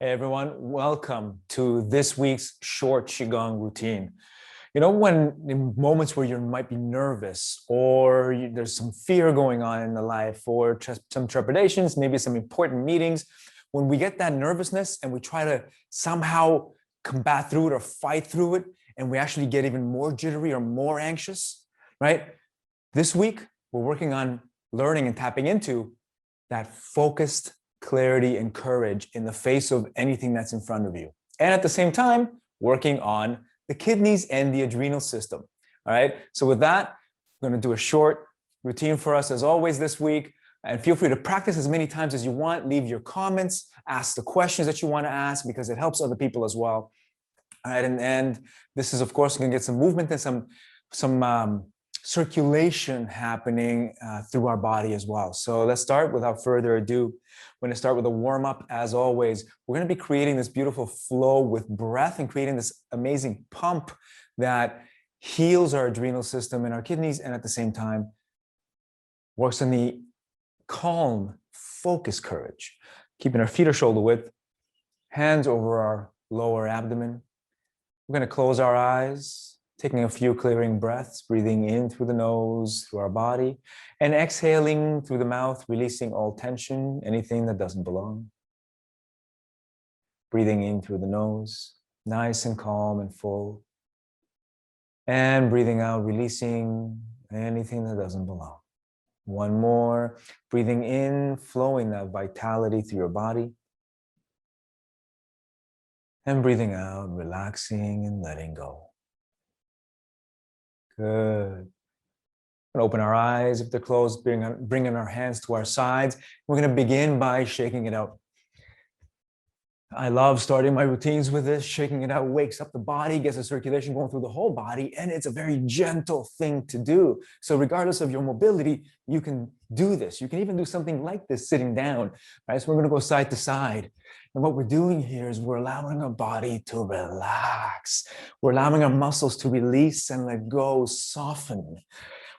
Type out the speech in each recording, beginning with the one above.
Hey everyone, welcome to this week's short Qigong routine. You know, when in moments where you might be nervous or there's some fear going on in the life or some trepidations, maybe some important meetings, when we get that nervousness and we try to somehow combat through it or fight through it, and we actually get even more jittery or more anxious, right? This week, we're working on learning and tapping into that focused clarity and courage in the face of anything that's in front of you. And at the same time, working on the kidneys and the adrenal system. All right. So with that, I'm going to do a short routine for us as always this week. And feel free to practice as many times as you want. Leave your comments, ask the questions that you want to ask because it helps other people as well. All right. And this is, of course, going to get some movement and some circulation happening through our body as well. So let's start without further ado. We're going to start with a warm up. As always, we're going to be creating this beautiful flow with breath and creating this amazing pump that heals our adrenal system and our kidneys, and at the same time works on the calm, focused courage, keeping our feet or shoulder width, hands over our lower abdomen. We're going to close our eyes, taking a few clearing breaths, breathing in through the nose, through our body, and exhaling through the mouth, releasing all tension, anything that doesn't belong. Breathing in through the nose, nice and calm and full. And breathing out, releasing anything that doesn't belong. One more, breathing in, flowing that vitality through your body. And breathing out, relaxing and letting go. Good. And open our eyes if they're closed, bringing our hands to our sides. We're going to begin by shaking it out. I love starting my routines with this. Shaking it out wakes up the body, gets the circulation going through the whole body, and it's a very gentle thing to do. So regardless of your mobility, you can do this. You can even do something like this sitting down, right? So we're going to go side to side. And what we're doing here is we're allowing our body to relax. We're allowing our muscles to release and let go, soften.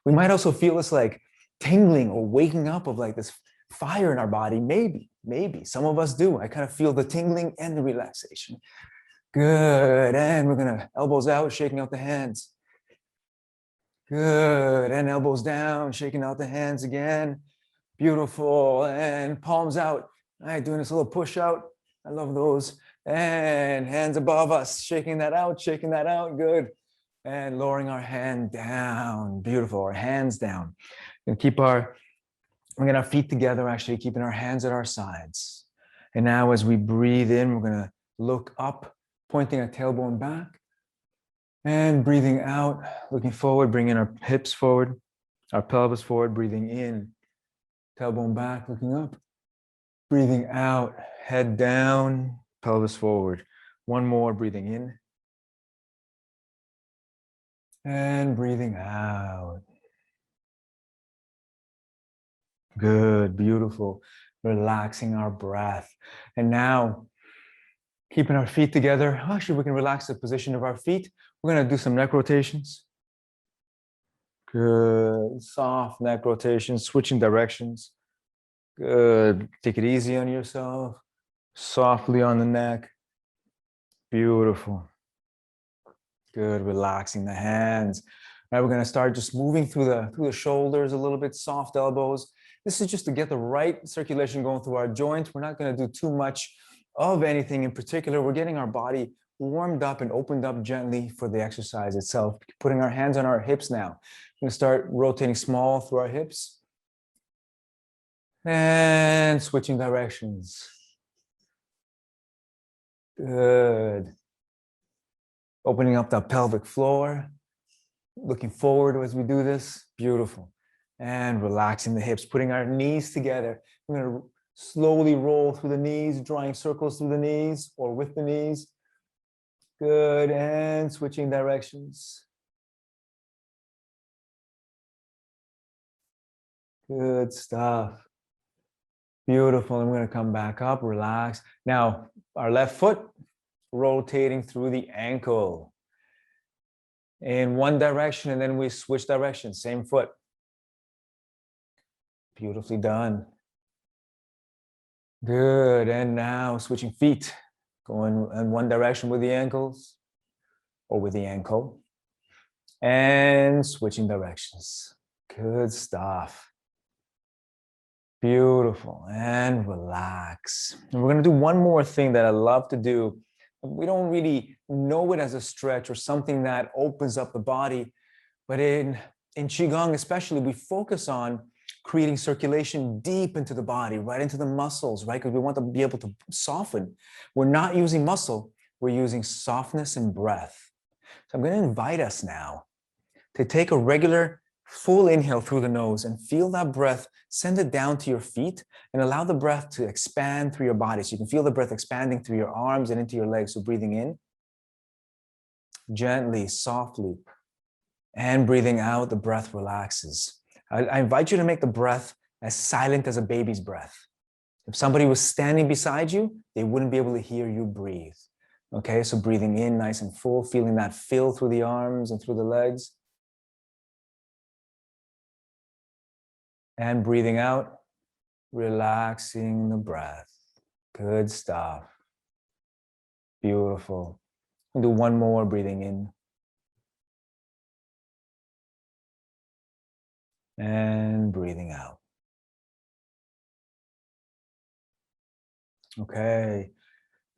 We might also feel this like tingling or waking up of like this fire in our body. Maybe some of us do. I kind of feel the tingling and the relaxation. Good. And we're going to elbows out, shaking out the hands. Good. And elbows down, shaking out the hands again. Beautiful. And palms out. All right, doing this little push out. I love those. And hands above us, shaking that out. Good. And lowering our hand down. Beautiful. Our hands down. And we're going to feet together, actually keeping our hands at our sides. And now as we breathe in, we're going to look up, pointing our tailbone back. And breathing out, looking forward, bringing our hips forward, our pelvis forward, breathing in, tailbone back, looking up. Breathing out, head down, pelvis forward. One more, breathing in. And breathing out. Good, beautiful. Relaxing our breath. And now, keeping our feet together. Actually, we can relax the position of our feet. We're going to do some neck rotations. Good. Soft neck rotations, switching directions. Good. Take it easy on yourself. Softly on the neck. Beautiful. Good. Relaxing the hands. All right, we're going to start just moving through the shoulders a little bit, soft elbows. This is just to get the right circulation going through our joints. We're not going to do too much of anything in particular. We're getting our body warmed up and opened up gently for the exercise itself. Putting our hands on our hips now. We're going to start rotating small through our hips. And switching directions. Good. Opening up the pelvic floor. Looking forward as we do this. Beautiful. And relaxing the hips, putting our knees together. We're going to slowly roll through the knees, drawing circles through the knees or with the knees. Good. And switching directions. Good stuff. Beautiful. And we're going to come back up, relax. Now, our left foot rotating through the ankle in one direction, and then we switch directions, same foot. Beautifully done. Good. And now switching feet. Going in one direction with the ankles or with the ankle. And switching directions. Good stuff. Beautiful. And relax. And we're going to do one more thing that I love to do. We don't really know it as a stretch or something that opens up the body, but in Qigong especially, we focus on creating circulation deep into the body, right into the muscles, right? Because we want to be able to soften. We're not using muscle, we're using softness and breath. So I'm going to invite us now to take a regular full inhale through the nose and feel that breath, send it down to your feet and allow the breath to expand through your body. So you can feel the breath expanding through your arms and into your legs. So breathing in, gently, softly, and breathing out, the breath relaxes. I invite you to make the breath as silent as a baby's breath. If somebody was standing beside you, they wouldn't be able to hear you breathe. Okay, so breathing in nice and full, feeling that fill through the arms and through the legs. And breathing out, relaxing the breath. Good stuff. Beautiful. We'll do one more, breathing in. And breathing out. Okay.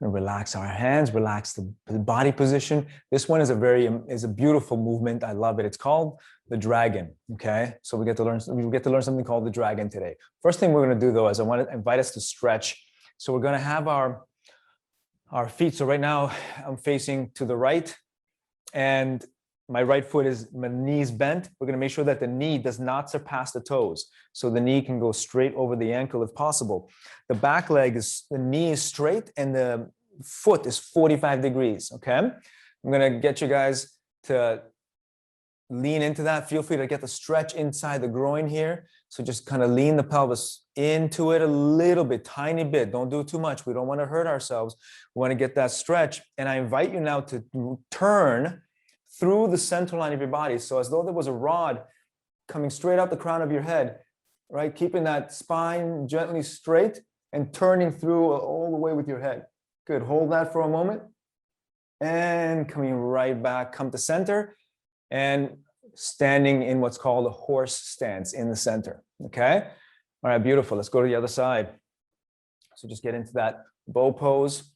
And relax our hands, relax the body position. This one is a beautiful movement. I love it. It's called the dragon. Okay. So we get to learn something called the dragon today. First thing we're going to do though is I want to invite us to stretch. So we're going to have our feet. So right now I'm facing to the right and my right foot is, my knees bent. We're going to make sure that the knee does not surpass the toes. So the knee can go straight over the ankle if possible. The back leg is, the knee is straight and the foot is 45 degrees. Okay. I'm going to get you guys to lean into that. Feel free to get the stretch inside the groin here. So just kind of lean the pelvis into it a little bit, tiny bit. Don't do too much. We don't want to hurt ourselves. We want to get that stretch. And I invite you now to turn through the center line of your body. So as though there was a rod coming straight up the crown of your head, right? Keeping that spine gently straight and turning through all the way with your head. Good. Hold that for a moment. And coming right back, come to center and standing in what's called a horse stance in the center. Okay. All right. Beautiful. Let's go to the other side. So just get into that bow pose.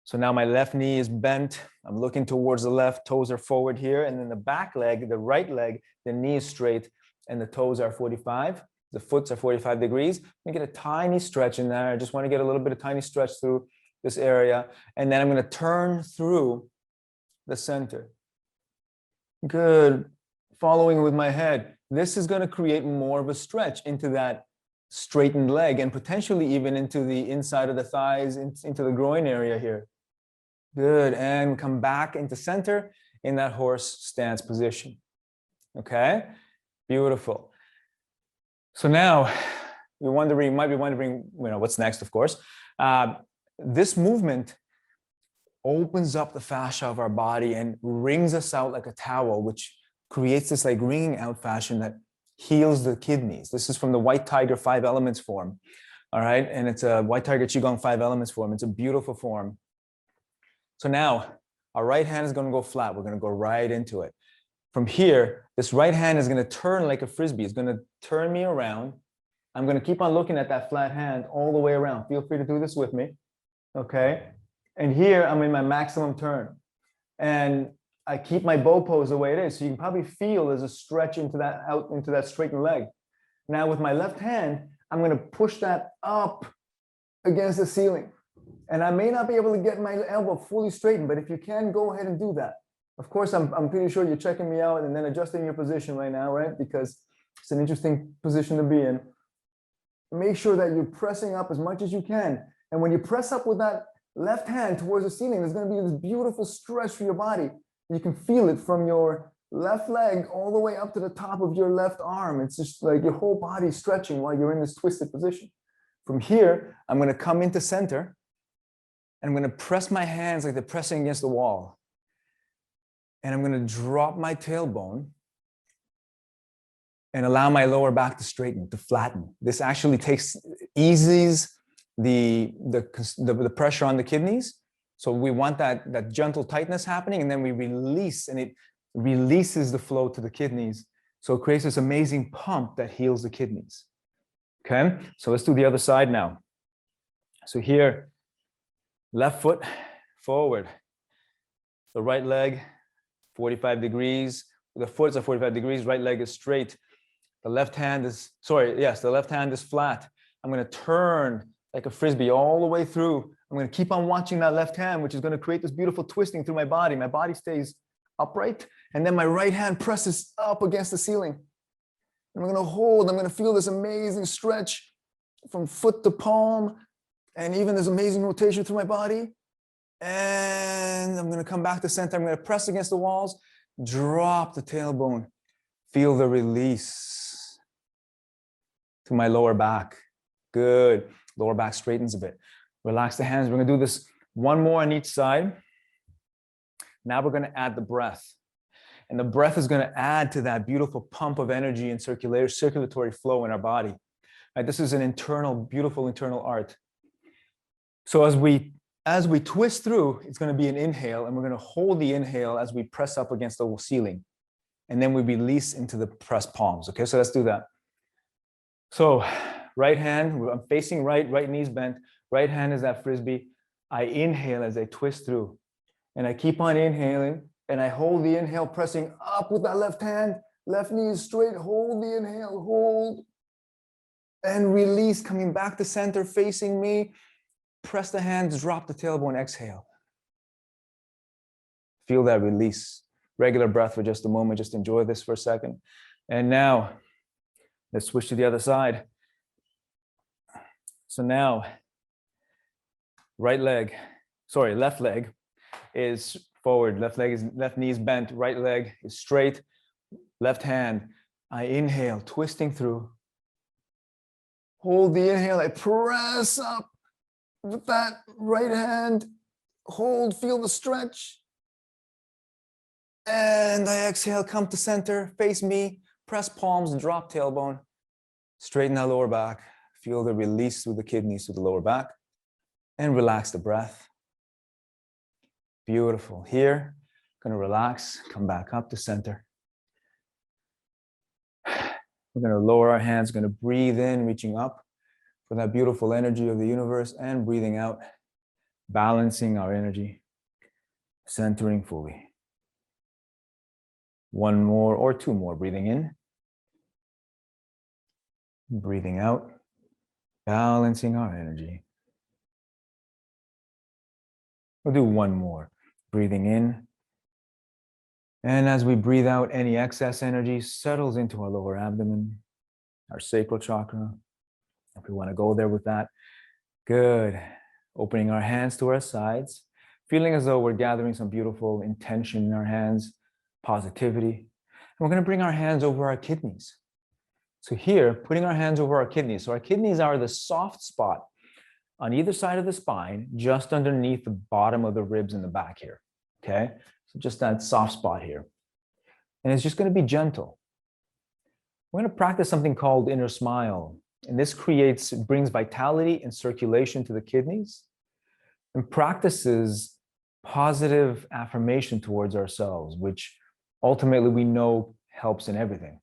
So now my left knee is bent. I'm looking towards the left, toes are forward here. And then the back leg, the right leg, the knee is straight and the toes are 45. The foots are 45 degrees. I'm gonna get a tiny stretch in there. I just want to get a little bit of tiny stretch through this area. And then I'm going to turn through the center. Good. Following with my head. This is going to create more of a stretch into that straightened leg and potentially even into the inside of the thighs, into the groin area here. Good. And come back into center in that horse stance position. Okay. Beautiful. So now you might be wondering, what's next, of course. This movement opens up the fascia of our body and wrings us out like a towel, which creates this like wringing out fashion that heals the kidneys. This is from the White Tiger 5 Elements form. All right. And it's a White Tiger Qigong 5 Elements form. It's a beautiful form. So now our right hand is going to go flat. We're going to go right into it. From here, this right hand is going to turn like a Frisbee. It's going to turn me around. I'm going to keep on looking at that flat hand all the way around. Feel free to do this with me. Okay. And here I'm in my maximum turn. And I keep my bow pose the way it is. So you can probably feel there's a stretch into that, out into that straightened leg. Now with my left hand, I'm going to push that up against the ceiling. And I may not be able to get my elbow fully straightened, but if you can, go ahead and do that. Of course, I'm pretty sure you're checking me out and then adjusting your position right now, right? Because it's an interesting position to be in. Make sure that you're pressing up as much as you can. And when you press up with that left hand towards the ceiling, there's going to be this beautiful stretch for your body. You can feel it from your left leg all the way up to the top of your left arm. It's just like your whole body stretching while you're in this twisted position. From here, I'm going to come into center and I'm going to press my hands like they're pressing against the wall. And I'm going to drop my tailbone and allow my lower back to straighten, to flatten. This actually eases the pressure on the kidneys. So we want that gentle tightness happening, and then we release, and it releases the flow to the kidneys. So it creates this amazing pump that heals the kidneys. Okay, so let's do the other side now. So here, left foot forward, the right leg 45 degrees. The foot's at 45 degrees, right leg is straight. The left hand is, the left hand is flat. I'm going to turn like a frisbee all the way through. I'm going to keep on watching that left hand, which is going to create this beautiful twisting through my body. My body stays upright, and then my right hand presses up against the ceiling. I'm going to hold. I'm going to feel this amazing stretch from foot to palm, and even this amazing rotation through my body. And I'm going to come back to center. I'm going to press against the walls, drop the tailbone, feel the release to my lower back. Good. Lower back straightens a bit. Relax the hands. We're going to do this one more on each side. Now we're going to add the breath. And the breath is going to add to that beautiful pump of energy and circulatory flow in our body. Right? This is an internal, beautiful internal art. So as we twist through, it's going to be an inhale, and we're going to hold the inhale as we press up against the ceiling. And then we release into the pressed palms. Okay, so let's do that. So right hand, I'm facing right knee's bent. Right hand is that frisbee. I inhale as I twist through. And I keep on inhaling, and I hold the inhale, pressing up with that left hand. Left knee is straight, hold the inhale, hold. And release, coming back to center, facing me. Press the hands, drop the tailbone, exhale. Feel that release. Regular breath for just a moment. Just enjoy this for a second. And now, let's switch to the other side. So now, left leg is forward. Left knee is bent. Right leg is straight. Left hand, I inhale, twisting through. Hold the inhale, I press up with that right hand. Hold, feel the stretch. And I exhale, come to center, face me, press palms, drop tailbone, straighten that lower back, feel the release through the kidneys to the lower back, and relax the breath. Beautiful. Here, going to relax, come back up to center. We're going to lower our hands, going to breathe in, reaching up for that beautiful energy of the universe, and breathing out, balancing our energy, centering fully. One more or two more, breathing in, breathing out, balancing our energy. We'll do one more, breathing in. And as we breathe out, any excess energy settles into our lower abdomen, our sacral chakra. If we want to go there with that, good. Opening our hands to our sides, feeling as though we're gathering some beautiful intention in our hands, positivity. And we're going to bring our hands over our kidneys. So here, putting our hands over our kidneys. So our kidneys are the soft spot on either side of the spine, just underneath the bottom of the ribs in the back here. Okay, so just that soft spot here. And it's just going to be gentle. We're going to practice something called inner smile. And this brings vitality and circulation to the kidneys, and practices positive affirmation towards ourselves, which ultimately we know helps in everything.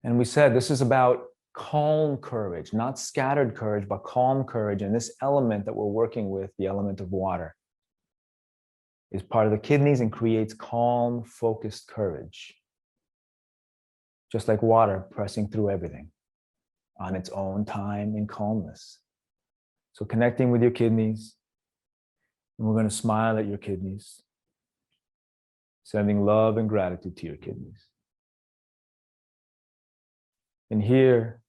And we said this is about calm courage, not scattered courage, but calm courage. And this element that we're working with, the element of water, is part of the kidneys and creates calm, focused courage. Just like water pressing through everything on its own time in calmness. So connecting with your kidneys, and we're going to smile at your kidneys, sending love and gratitude to your kidneys. And here,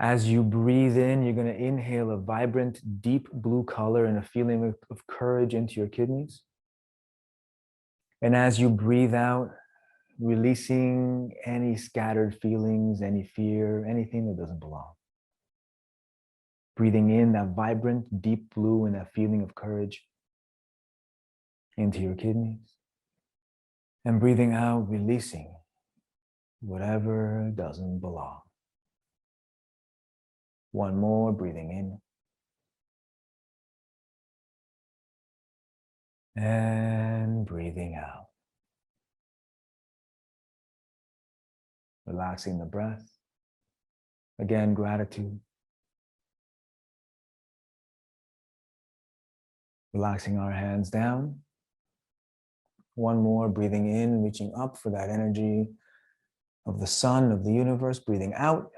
as you breathe in, you're going to inhale a vibrant, deep blue color and a feeling of courage into your kidneys. And as you breathe out, releasing any scattered feelings, any fear, anything that doesn't belong. Breathing in that vibrant, deep blue and that feeling of courage into your kidneys. And breathing out, releasing whatever doesn't belong. One more, breathing in. And breathing out. Relaxing the breath. Again, gratitude. Relaxing our hands down. One more, breathing in, reaching up for that energy of the sun, of the universe. Breathing out,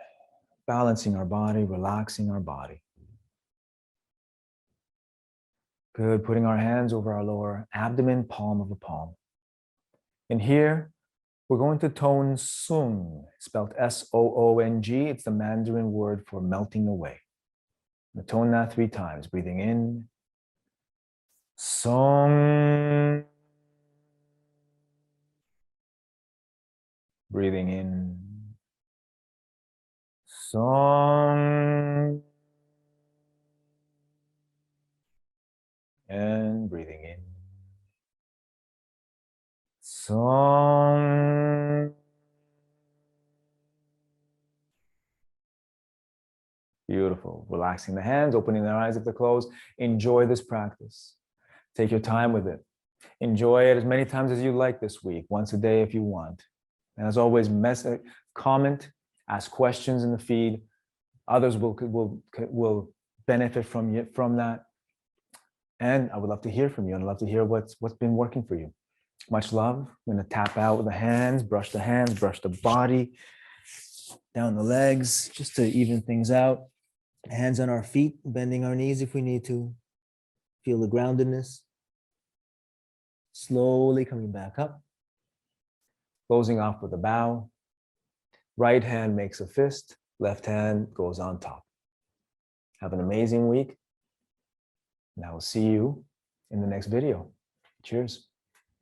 balancing our body, relaxing our body. Good, putting our hands over our lower abdomen, palm of a palm. And here, we're going to tone Sung, spelled S-O-O-N-G. It's the Mandarin word for melting away. We'll tone that 3 times, breathing in. Song. Breathing in. Song. And breathing in. Song. Beautiful. Relaxing the hands, opening their eyes if they're closed. Enjoy this practice. Take your time with it. Enjoy it as many times as you like this week, once a day if you want. And as always, comment, ask questions in the feed. Others will benefit from that. And I would love to hear from you, and I'd love to hear what's been working for you. Much love. I'm going to tap out with the hands, brush the body, down the legs, just to even things out. Hands on our feet, bending our knees if we need to. Feel the groundedness. Slowly coming back up. Closing off with a bow. Right hand makes a fist. Left hand goes on top. Have an amazing week. And I will see you in the next video. Cheers.